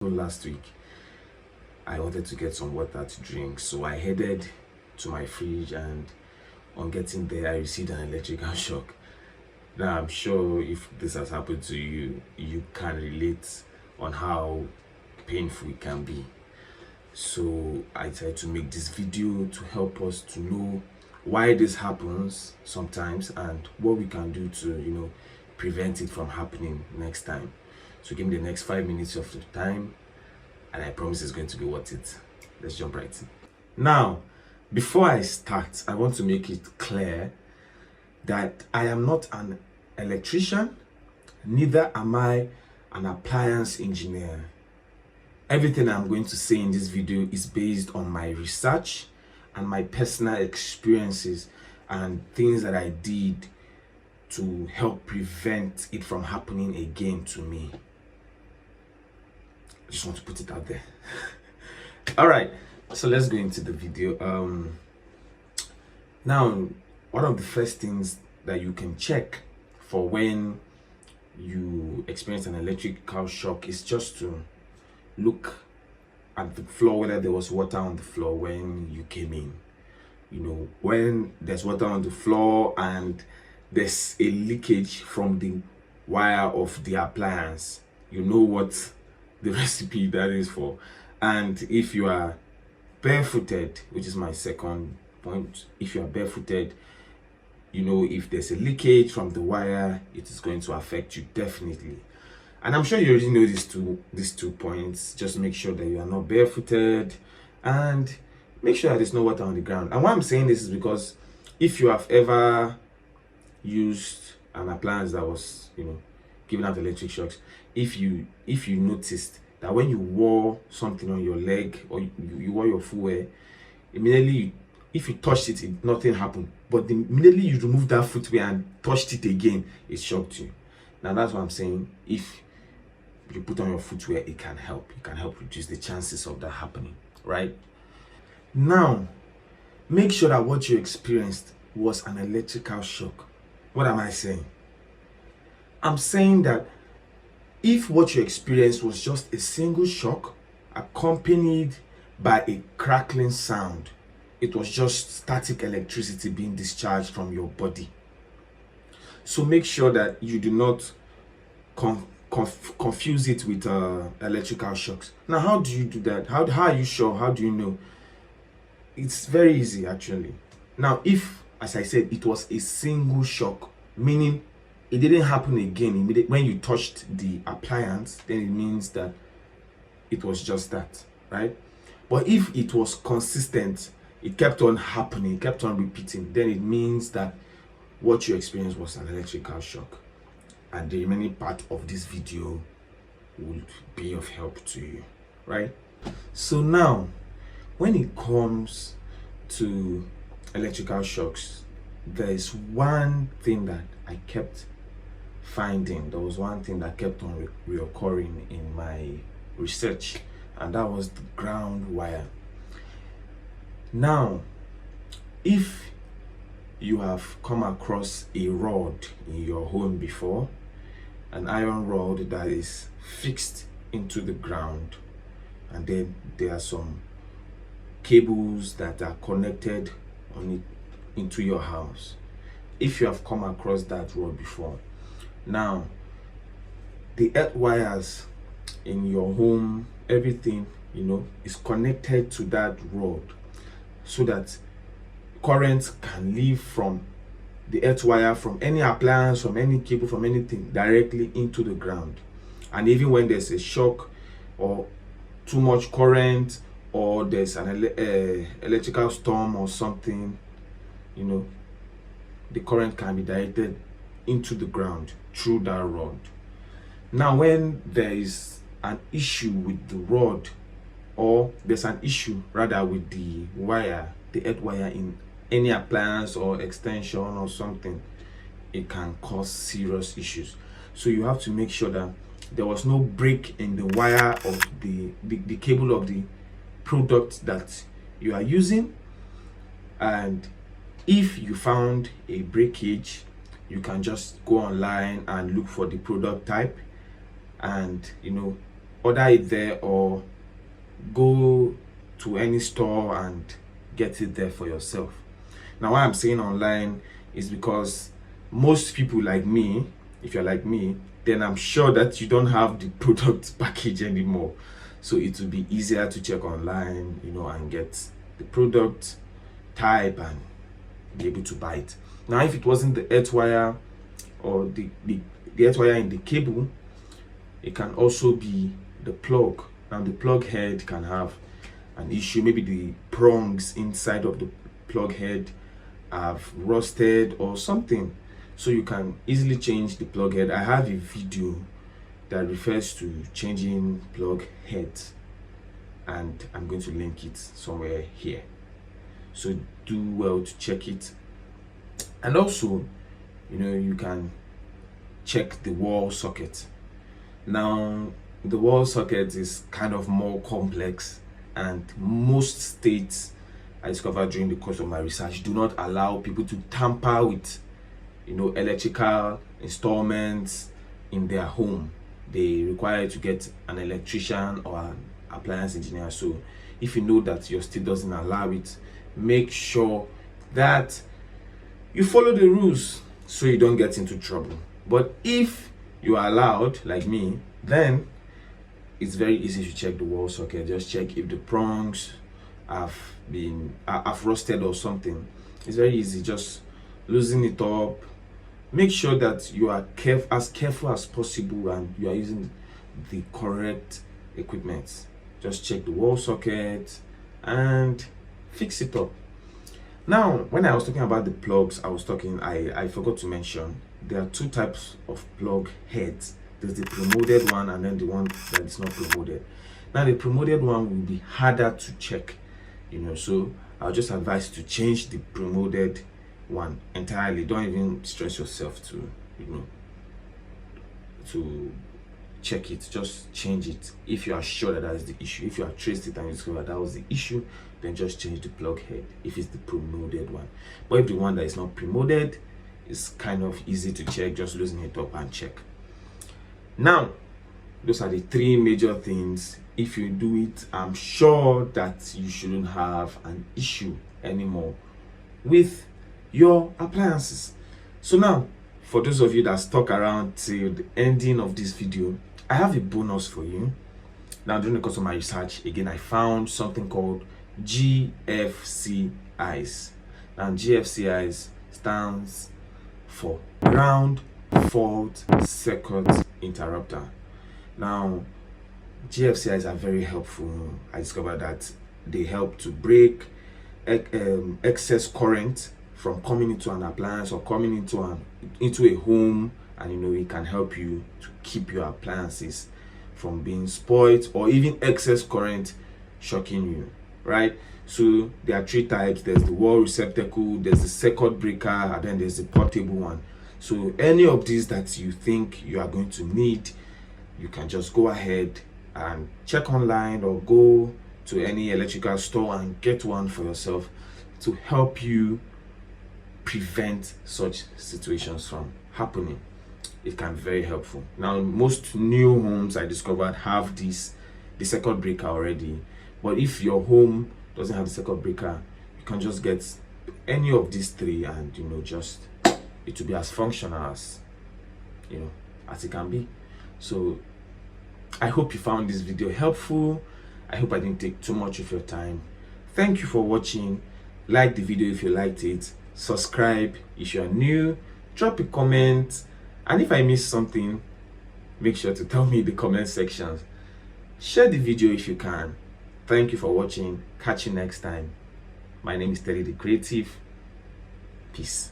Last week I wanted to get some water to drink, so I headed to my fridge, and on getting there I received an electrical shock. Now I'm sure if this has happened to you, you can relate on how painful it can be. So I decided to make this video to help us to know why this happens sometimes and what we can do to prevent it from happening next time. So give me the next 5 minutes of the time, and I promise it's going to be worth it. Let's jump right in. Now, before I start, I want to make it clear that I am not an electrician, neither am I an appliance engineer. Everything I'm going to say in this video is based on my research and my personal experiences and things that I did to help prevent it from happening again to me. I just want to put it out there. All right, so let's go into the video. Now, one of the first things that you can check for when you experience an electrical shock is just to look at the floor, whether there was water on the floor when you came in. When there's water on the floor and there's a leakage from the wire of the appliance, you know what the recipe that is for. And if you are barefooted, which is my second point, if you are barefooted, if there's a leakage from the wire, it is going to affect you definitely. And I'm sure you already know these two points. Just make sure that you are not barefooted and make sure that there's no water on the ground. And why I'm saying this is because if you have ever used an appliance that was giving out electric shocks, if you noticed that when you wore something on your leg or you wore your footwear, immediately if you touched it, nothing happened, but immediately you remove that footwear and touched it again, it shocked you. Now that's what I'm saying. If you put on your footwear, it can help reduce the chances of that happening, right? Now, make sure that what you experienced was an electrical shock. What am I saying? I'm saying that if what you experienced was just a single shock accompanied by a crackling sound, it was just static electricity being discharged from your body. So make sure that you do not confuse it with electrical shocks. Now, how do you do that? How are you sure? How do you know? It's very easy, actually. Now, if, as I said, it was a single shock, meaning it didn't happen again immediately when you touched the appliance, then it means that it was just that, right? But if it was consistent, it kept on happening, kept on repeating, then it means that what you experienced was an electrical shock. And the remaining part of this video would be of help to you, right? So now, when it comes to electrical shocks, there is one thing that I kept finding. There was one thing that kept on reoccurring in my research, and that was the ground wire. Now, if you have come across a rod in your home before, an iron rod that is fixed into the ground, and then there are some cables that are connected on it into your house. If you have come across that rod before, now the earth wires in your home, everything is connected to that rod so that current can leave from the earth wire, from any appliance, from any cable, from anything, directly into the ground. And even when there's a shock or too much current, or there's an electrical storm or something, the current can be directed into the ground through that rod. Now, when there is an issue with the rod, or there's an issue rather with the wire, the earth wire in any appliance or extension or something, it can cause serious issues. So you have to make sure that there was no break in the wire of the cable of the product that you are using. And if you found a breakage, you can just go online and look for the product type and order it there or go to any store and get it there for yourself. Now, why I'm saying online is because most people like me, if you're like me, then I'm sure that you don't have the product package anymore. So it will be easier to check online, and get the product type and be able to buy it. Now, if it wasn't the earth wire or the earth wire in the cable, it can also be the plug. Now, the plug head can have an issue. Maybe the prongs inside of the plug head have rusted or something, so you can easily change the plug head. I have a video that refers to changing plug heads, and I'm going to link it somewhere here, so do well to check it. And also, you can check the wall socket. Now, the wall socket is kind of more complex, and most states, I discovered during the course of my research, do not allow people to tamper with electrical installments in their home. They require you to get an electrician or an appliance engineer. So if you know that your state doesn't allow it, make sure that you follow the rules so you don't get into trouble. But if you are allowed, like me, then it's very easy to check the wall socket. Just check if the prongs have rusted or something. It's very easy. Just loosen it up. Make sure that you are as careful as possible and you are using the correct equipment. Just check the wall socket and fix it up. Now, when I was talking about the plugs, I forgot to mention there are two types of plug heads. There's the pre-molded one and then the one that is not pre-molded. Now, the pre-molded one will be harder to check, so I'll just advise to change the pre-molded one entirely. Don't even stress yourself to check it. Just change it if you are sure that is the issue. If you have traced it and you discover that was the issue, then just change the plug head if it's the pre-molded one. But if the one that is not pre-molded, it's kind of easy to check. Just loosen it up and check. Now, those are the three major things. If you do it, I'm sure that you shouldn't have an issue anymore with your appliances. So now, for those of you that stuck around till the ending of this video, I have a bonus for you. Now, during the course of my research, again, I found something called GFCIs. Now, GFCIs stands for Ground Fault Circuit Interrupter. Now, GFCIs are very helpful. I discovered that they help to break excess current from coming into an appliance or coming into a home, and it can help you to keep your appliances from being spoiled or even excess current shocking you, right? So there are three types. There's the wall receptacle, there's the circuit breaker, and then there's the portable one. So any of these that you think you are going to need, you can just go ahead and check online or go to any electrical store and get one for yourself to help you prevent such situations from happening. It can be very helpful. Now, most new homes I discovered have the circuit breaker already, but if your home doesn't have the circuit breaker, you can just get any of these three, and just it will be as functional as as it can be. So I hope you found this video helpful. I hope I didn't take too much of your time. Thank you for watching. Like the video if you liked it. Subscribe if you are new. Drop a comment. And if I missed something, make sure to tell me in the comment section. Share the video if you can. Thank you for watching. Catch you next time. My name is Terry the Creative. Peace.